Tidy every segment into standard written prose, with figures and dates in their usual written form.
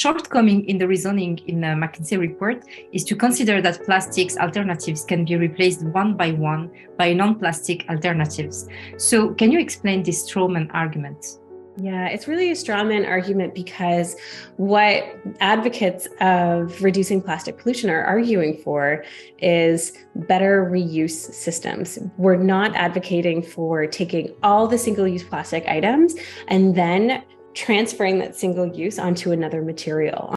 shortcoming in the reasoning in the McKinsey report is to consider that plastics alternatives can be replaced one by non-plastic alternatives. So can you explain this Strawman argument? Yeah, it's really a strawman argument because what advocates of reducing plastic pollution are arguing for is better reuse systems. We're not advocating for taking all the single-use plastic items and then transferring that single use onto another material.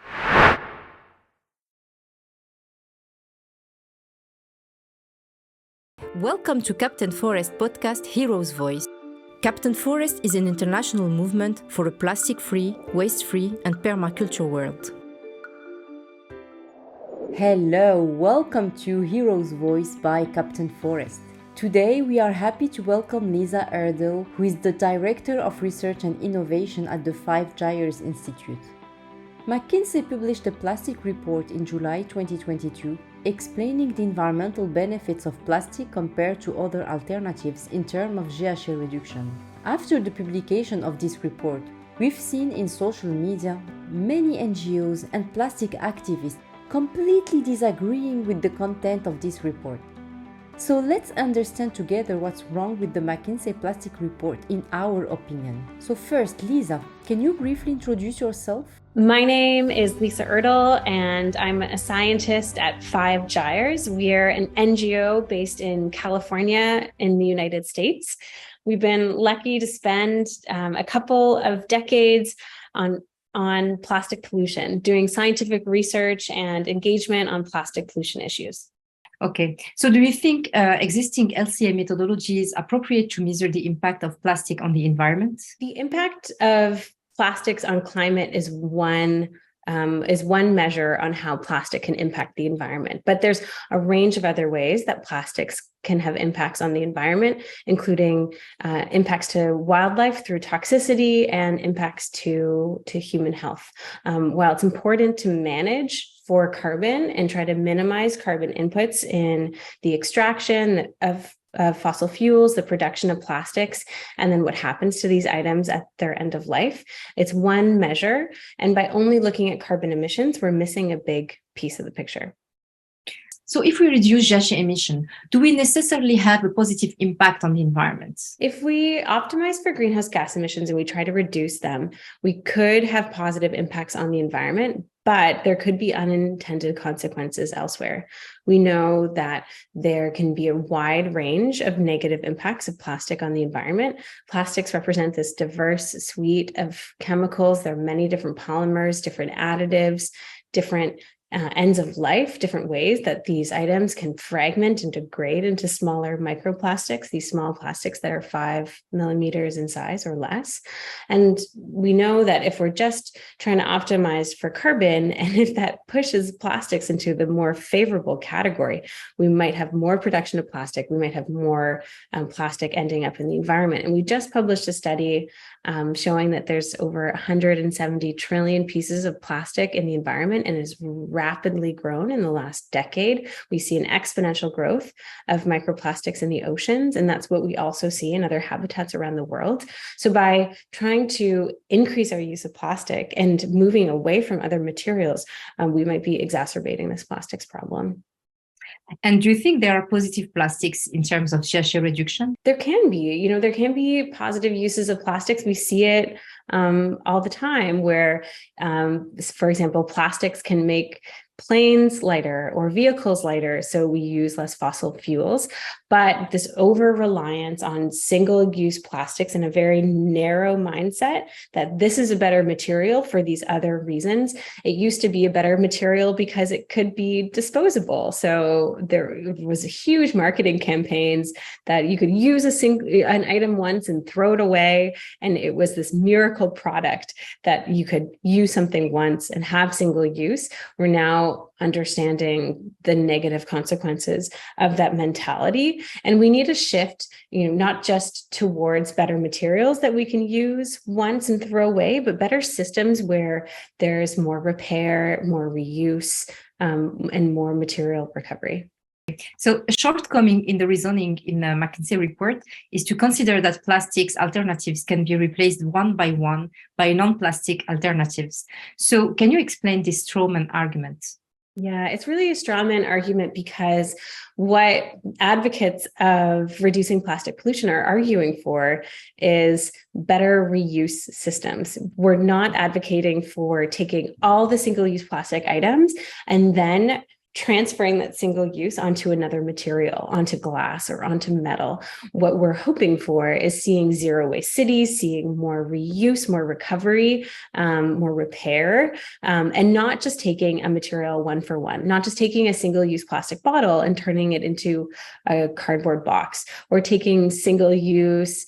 Welcome to Captain Forest podcast Heroes Voice. Captain Forest is an international movement for a plastic-free, waste-free and permaculture world. Hello, welcome to Heroes Voice by Captain Forest. Today we are happy to welcome Lisa Erdle, who is the Director of Research and Innovation at the Ep.5 Gyres Institute. McKinsey published a plastic report in July 2022 explaining the environmental benefits of plastic compared to other alternatives in terms of GHG reduction. After the publication of this report, we've seen in social media many NGOs and plastic activists completely disagreeing with the content of this report. So let's understand together what's wrong with the McKinsey plastic report in our opinion. So first, Lisa, can you briefly introduce yourself? My name is Lisa Erdle, and I'm a scientist at Ep.5 Gyres. We're an NGO based in California in the United States. We've been lucky to spend a couple of decades on plastic pollution, doing scientific research and engagement on plastic pollution issues. Okay, so do you think existing LCA methodology is appropriate to measure the impact of plastic on the environment? The impact of plastics on climate is one measure on how plastic can impact the environment. But there's a range of other ways that plastics can have impacts on the environment, including impacts to wildlife through toxicity and impacts to human health. While it's important to manage for carbon and try to minimize carbon inputs in the extraction of fossil fuels, the production of plastics, and then what happens to these items at their end of life. It's one measure. And by only looking at carbon emissions, we're missing a big piece of the picture. So if we reduce GHG emission, do we necessarily have a positive impact on the environment? If we optimize for greenhouse gas emissions and we try to reduce them, we could have positive impacts on the environment, but there could be unintended consequences elsewhere. We know that there can be a wide range of negative impacts of plastic on the environment. Plastics represent this diverse suite of chemicals. There are many different polymers, different additives, different ends of life, different ways that these items can fragment and degrade into smaller microplastics, these small plastics that are 5 millimeters in size or less. And we know that if we're just trying to optimize for carbon, and if that pushes plastics into the more favorable category, we might have more production of plastic, we might have more plastic ending up in the environment. And we just published a study showing that there's over 170 trillion pieces of plastic in the environment and is rapidly grown in the last decade. We see an exponential growth of microplastics in the oceans, and that's what we also see in other habitats around the world. So by trying to increase our use of plastic and moving away from other materials, we might be exacerbating this plastics problem. And do you think there are positive plastics in terms of GHG reduction? There can be, there can be positive uses of plastics. We see it all the time where, for example, plastics can make planes lighter or vehicles lighter, so we use less fossil fuels. But this over-reliance on single-use plastics in a very narrow mindset that this is a better material for these other reasons. It used to be a better material because it could be disposable. So there was a huge marketing campaigns that you could use an item once and throw it away. And it was this miracle product that you could use something once and have single use. We're now understanding the negative consequences of that mentality. And we need a shift, not just towards better materials that we can use once and throw away, but better systems where there's more repair, more reuse, and more material recovery. So a shortcoming in the reasoning in the McKinsey report is to consider that plastics alternatives can be replaced one by non-plastic alternatives. So can you explain this Strawman argument? Yeah, it's really a strawman argument because what advocates of reducing plastic pollution are arguing for is better reuse systems. We're not advocating for taking all the single-use plastic items and then transferring that single use onto another material, onto glass or onto metal. What we're hoping for is seeing zero waste cities, seeing more reuse, more recovery, more repair, and not just taking a material one for one, not just taking a single use plastic bottle and turning it into a cardboard box, or taking single use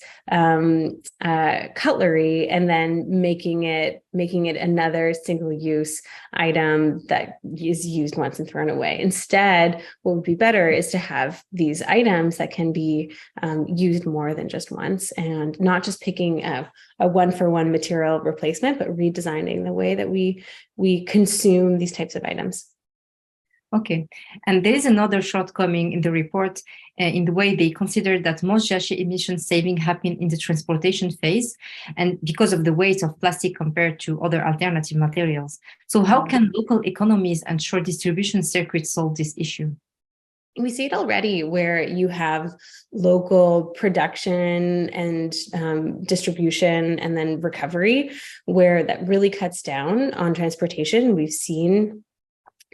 cutlery and then making it another single use item that is used once and thrown away. Instead, what would be better is to have these items that can be used more than just once, and not just picking a one-for-one material replacement, but redesigning the way that we consume these types of items. Okay, and there is another shortcoming in the report in the way they consider that most GHG emission saving happen in the transportation phase, and because of the weight of plastic compared to other alternative materials. So how can local economies and short distribution circuits solve this issue? We see it already where you have local production and distribution and then recovery, where that really cuts down on transportation. We've seen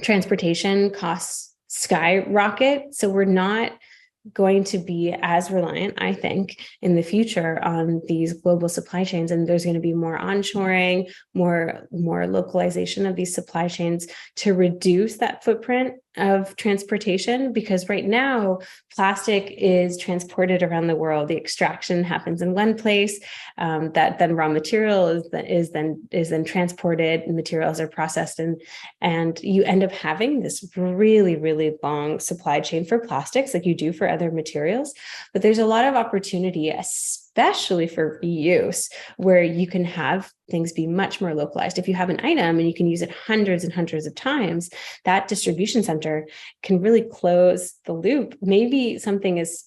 transportation costs skyrocket. So we're not going to be as reliant, I think, in the future on these global supply chains. And there's going to be more onshoring, more localization of these supply chains to reduce that footprint of transportation, because right now plastic is transported around the world. The extraction happens in one place, that then raw material is then transported, and materials are processed, and you end up having this really, really long supply chain for plastics like you do for other materials. But there's a lot of opportunity, especially for reuse, where you can have things be much more localized. If you have an item and you can use it hundreds and hundreds of times, that distribution center can really close the loop. Maybe something is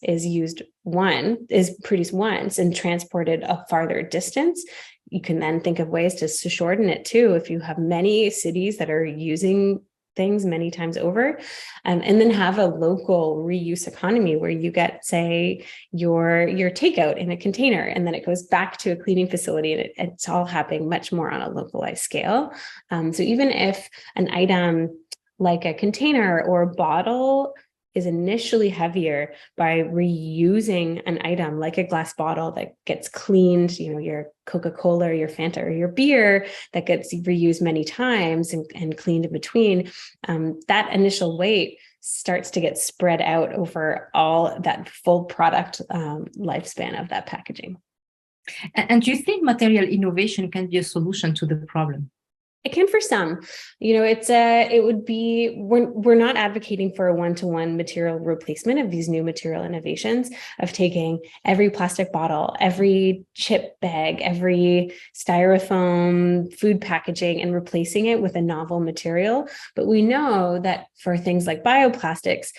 produced once and transported a farther distance. You can then think of ways to shorten it too. If you have many cities that are using things many times over, and then have a local reuse economy where you get, say, your takeout in a container, and then it goes back to a cleaning facility, and it's all happening much more on a localized scale. So even if an item like a container or a bottle is initially heavier, by reusing an item like a glass bottle that gets cleaned, your Coca-Cola or your Fanta or your beer that gets reused many times and cleaned in between, that initial weight starts to get spread out over all that full product lifespan of that packaging. And do you think material innovation can be a solution to the problem? It can for some. It would be, we're not advocating for a one-to-one material replacement of these new material innovations, of taking every plastic bottle, every chip bag, every styrofoam food packaging and replacing it with a novel material. But we know that for things like bioplastics,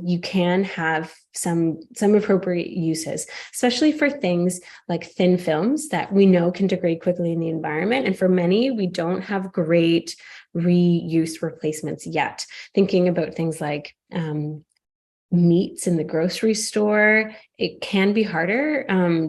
you can have some appropriate uses, especially for things like thin films that we know can degrade quickly in the environment. And for many, we don't have great reuse replacements yet. Thinking about things like meats in the grocery store, it can be harder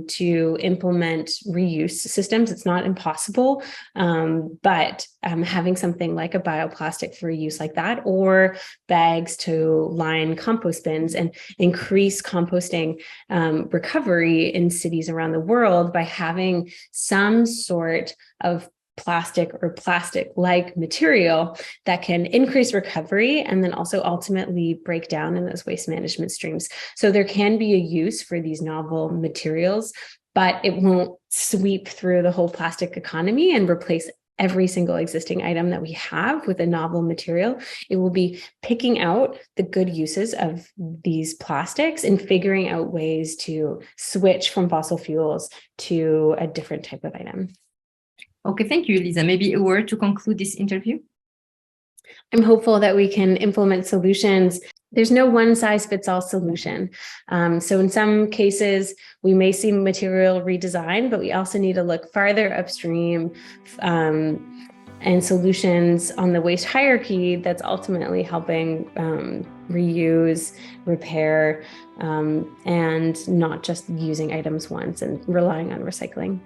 to implement reuse systems. It's not impossible, but having something like a bioplastic for reuse like that, or bags to line compost bins and increase composting recovery in cities around the world by having some sort of plastic or plastic-like material that can increase recovery and then also ultimately break down in those waste management streams. So there can be a use for these novel materials, but it won't sweep through the whole plastic economy and replace every single existing item that we have with a novel material. It will be picking out the good uses of these plastics and figuring out ways to switch from fossil fuels to a different type of item. Okay, thank you, Lisa. Maybe a word to conclude this interview? I'm hopeful that we can implement solutions There's no one size fits all solution. So in some cases, we may see material redesign, but we also need to look farther upstream and solutions on the waste hierarchy that's ultimately helping reuse, repair, and not just using items once and relying on recycling.